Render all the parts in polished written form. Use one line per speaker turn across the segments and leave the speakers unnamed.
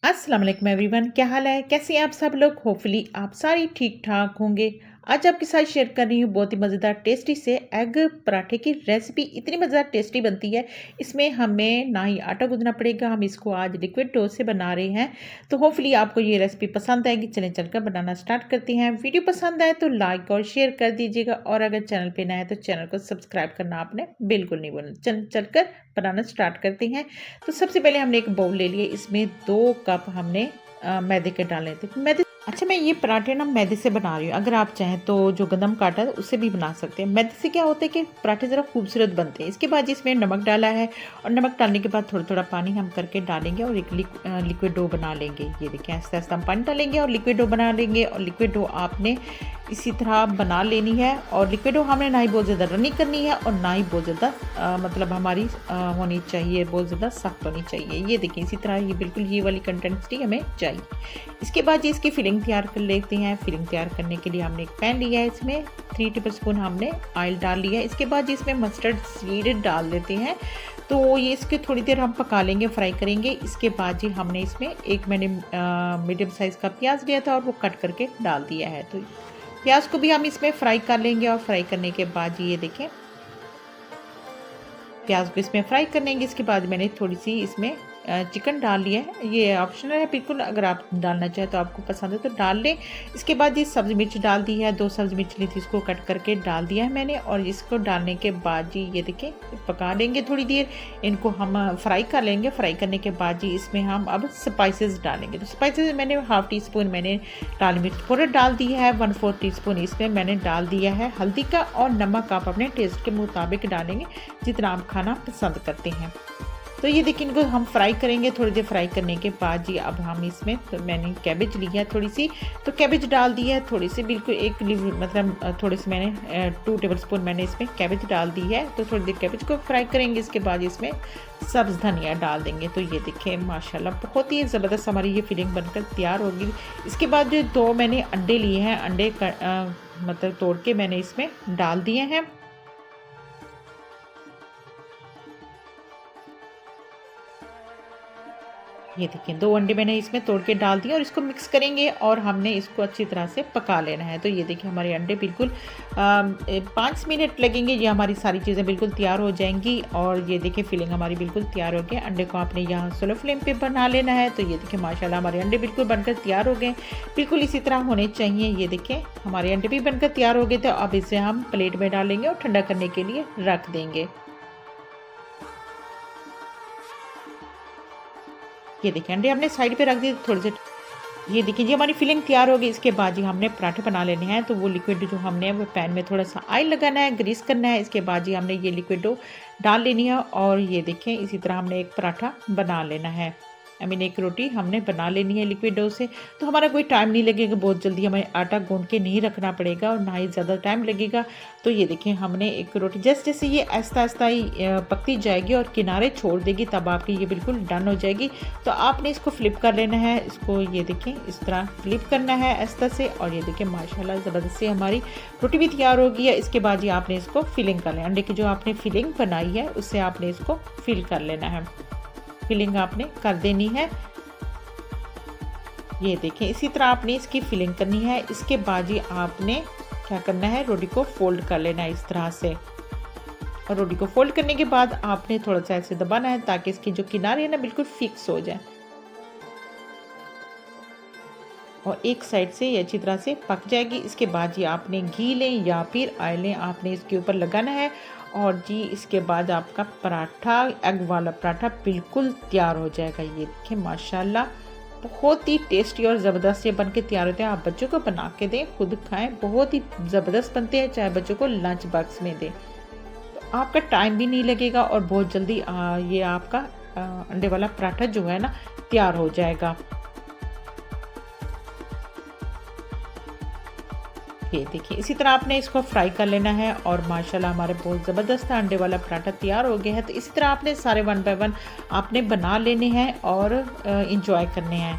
अस्सलाम वालेकुम एवरीवन, क्या हाल है? कैसे हैं आप सब लोग? होपफुली आप सारी ठीक ठाक होंगे। आज आपके साथ शेयर कर रही हूँ बहुत ही मज़ेदार टेस्टी से एग पराठे की रेसिपी। इतनी मज़ेदार टेस्टी बनती है, इसमें हमें ना ही आटा गूंदना पड़ेगा। हम इसको आज लिक्विड डो से बना रहे हैं, तो होपफुली आपको ये रेसिपी पसंद आएगी। चलें चलकर बनाना स्टार्ट करते हैं। वीडियो पसंद आए तो लाइक और शेयर कर दीजिएगा, और अगर चैनल पे नया है तो चैनल को सब्सक्राइब करना आपने बिल्कुल नहीं भूलना। चलकर बनाना स्टार्ट करते हैं। तो सबसे पहले हमने एक बाउल ले लिया, इसमें 2 कप हमने मैदे के डाले थे। अच्छा, मैं ये पराठे ना मैदे से बना रही हूँ। अगर आप चाहें तो जो गंदम का आटा है उससे भी बना सकते हैं। मैदे से क्या होता है कि पराठे ज़रा खूबसूरत बनते हैं। इसके बाद इसमें नमक डाला है, और नमक डालने के बाद थोड़ा थोड़ा पानी हम करके डालेंगे और एक लिक्विड डो बना लेंगे। ये देखिए, आहिस्ता आहिस्ता हम पानी डालेंगे और लिक्विड डो बना लेंगे। और लिक्विड डो आपने इसी तरह बना लेनी है। और लिक्विड डो हमने ना ही बहुत ज़्यादा रनी करनी है और ना ही बहुत ज़्यादा मतलब हमारी होनी चाहिए, बहुत ज़्यादा सख्त होनी चाहिए। ये देखिए, इसी तरह ये बिल्कुल ये वाली कंसिस्टेंसी हमें चाहिए। इसके बाद इसकी फिलिंग तैयार कर लेते हैं। फिलिंग तैयार करने के लिए हमने एक पैन लिया है, इसमें 3 टेबलस्पून हमने ऑयल डाल लिया है। इसके बाद इसमें मस्टर्ड सीड डाल देते हैं। तो ये इसके थोड़ी देर हम पका लेंगे, फ्राई करेंगे। इसके बाद जी हमने इसमें मैंने मीडियम साइज़ का प्याज लिया था और वो कट करके डाल दिया है। तो प्याज को भी हम इसमें फ्राई कर लेंगे, और फ्राई करने के बाद ये देखें, प्याज को इसमें फ्राई कर लेंगे। इसके बाद मैंने थोड़ी सी इसमें चिकन डाल लिया है। ये ऑप्शनल है बिल्कुल, अगर आप डालना चाहें तो आपको पसंद है तो डाल लें। इसके बाद ये सब्ज़ी मिर्च डाल दी है, 2 सब्ज़ी मिर्च ली थी, इसको कट करके डाल दिया है मैंने। और इसको डालने के बाद जी ये देखें, पका लेंगे थोड़ी देर, इनको हम फ्राई कर लेंगे। फ्राई करने के बाद जी इसमें हम अब स्पाइसेस डालेंगे। तो स्पाइसेस मैंने हाफ़ टी स्पून मैंने लाल मिर्च पाउडर डाल दी है, 1/4 टीस्पून इसमें मैंने डाल दिया है हल्दी का, और नमक आप अपने टेस्ट के मुताबिक डालेंगे जितना आप खाना पसंद करते हैं। तो ये देखिए, इनको हम फ्राई करेंगे। थोड़ी देर फ्राई करने के बाद जी अब हम इसमें, तो मैंने कैबेज लिया है थोड़ी सी, तो कैबेज डाल दी है थोड़ी सी, बिल्कुल एक मतलब थोड़ी सी मैंने 2 टेबलस्पून मैंने इसमें कैबेज डाल दी है। तो थोड़ी देर कैबेज को फ्राई करेंगे। इसके बाद इसमें सब्ज़ धनिया डाल देंगे। तो ये देखिए, माशाल्लाह बहुत ही ज़बरदस्त हमारी ये फिलिंग बनकर तैयार होगी। इसके बाद जो 2 मैंने अंडे लिए हैं, अंडे मतलब तोड़ के मैंने इसमें डाल दिए हैं। ये देखिए, 2 अंडे मैंने इसमें तोड़ के डाल दिए, और इसको मिक्स करेंगे और हमने इसको अच्छी तरह से पका लेना है। तो ये देखिए, हमारे अंडे बिल्कुल 5 मिनट लगेंगे, ये हमारी सारी चीज़ें बिल्कुल तैयार हो जाएंगी। और ये देखिए, फिलिंग हमारी बिल्कुल तैयार हो गई। अंडे को आपने यहाँ स्लो फ्लेम पे बना लेना है। तो ये देखिए, माशाल्लाह हमारे अंडे बिल्कुल बनकर तैयार हो गए, बिल्कुल इसी तरह होने चाहिए। ये देखिए, हमारे अंडे भी बनकर तैयार हो गए थे। अब इसे हम प्लेट में डालेंगे और ठंडा करने के लिए रख देंगे। ये देखिए, अंडे हमने साइड पे रख दिए थोड़े से। ये देखिए, ये हमारी फिलिंग तैयार हो गई। इसके बाद जी हमने पराठे बना लेने हैं। तो वो लिक्विड जो हमने वो पैन में थोड़ा सा ऑयल लगाना है, ग्रीस करना है। इसके बाद जी हमने ये लिक्विड डो डाल लेनी है, और ये देखें, इसी तरह हमने एक पराठा बना लेना है। एक रोटी हमने बना लेनी है लिक्विड डो से। तो हमारा कोई टाइम नहीं लगेगा, बहुत जल्दी हमें आटा गूंद के नहीं रखना पड़ेगा, और ना ही ज़्यादा टाइम लगेगा। तो ये देखें, हमने एक रोटी जैसे जैसे ये आहिस्ता आहिस्ता ही पकती जाएगी और किनारे छोड़ देगी, तब आपकी ये बिल्कुल डन हो जाएगी। तो आपने इसको फ्लिप कर लेना है। इसको ये देखें, इस तरह फ्लिप करना है आहिस्ता से। और ये देखें, माशाल्लाह ज़बरदस्त से हमारी रोटी भी तैयार हो गई है। इसके बाद ये आपने इसको फिलिंग कर लेना, अंडे की जो आपने फिलिंग बनाई है उससे आपने इसको फिल कर लेना है। फिलिंग आपने कर देनी है। ये देखें, इसी तरह आपने इसकी फिलिंग करनी है। इसके बाद ही आपने क्या करना है, रोटी को फोल्ड कर लेना है इस तरह से। और रोटी को फोल्ड करने के बाद आपने थोड़ा सा ऐसे दबाना है, ताकि इसकी जो किनारे है ना बिल्कुल फिक्स हो जाए, और एक साइड से ये अच्छी तरह से पक जाएगी। इसके बाद जी आपने घी लें या फिर ऑयल लें, आपने इसके ऊपर लगाना है। और जी इसके बाद आपका पराठा, एग वाला पराठा बिल्कुल तैयार हो जाएगा। ये देखें, माशाल्लाह बहुत ही टेस्टी और ज़बरदस्त ये बन के तैयार होते हैं। आप बच्चों को बना के दें, खुद खाएं, बहुत ही ज़बरदस्त बनते हैं। चाहे बच्चों को लंच बॉक्स में दें, तो आपका टाइम भी नहीं लगेगा, और बहुत जल्दी ये आपका अंडे वाला पराठा जो है ना तैयार हो जाएगा। ये देखिए, इसी तरह आपने इसको फ्राई कर लेना है। और माशाल्लाह हमारे बहुत ज़बरदस्त अंडे वाला पराठा तैयार हो गया है। तो इसी तरह आपने सारे 1 बाय 1 आपने बना लेने हैं और इंजॉय करने हैं।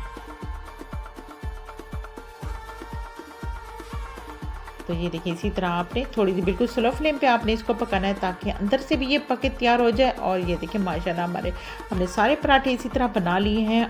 तो ये देखिए, इसी तरह आपने थोड़ी सी बिल्कुल स्लो फ्लेम पे आपने इसको पकाना है, ताकि अंदर से भी ये पके तैयार हो जाए। और ये देखिए, माशाल्लाह हमने सारे पराठे इसी तरह बना लिए हैं।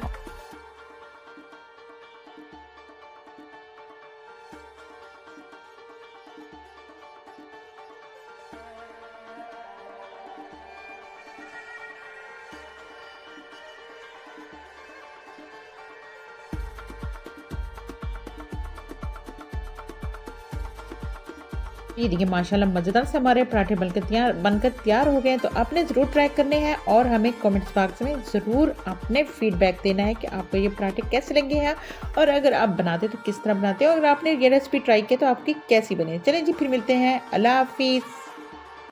ये देखिए माशाल्लाह मज़ेदार से हमारे पराठे बनकर तैयार हो गए हैं। तो आपने ज़रूर ट्राई करने हैं और हमें कमेंट्स बॉक्स में ज़रूर अपने फीडबैक देना है कि आपको ये पराठे कैसे लगे हैं और अगर आप बनाते तो किस तरह बनाते हो और अगर आपने ये रेसिपी ट्राई की तो आपकी कैसी बनी। चलिए जी फिर मिलते हैं। अल्लाह हाफ़िज़।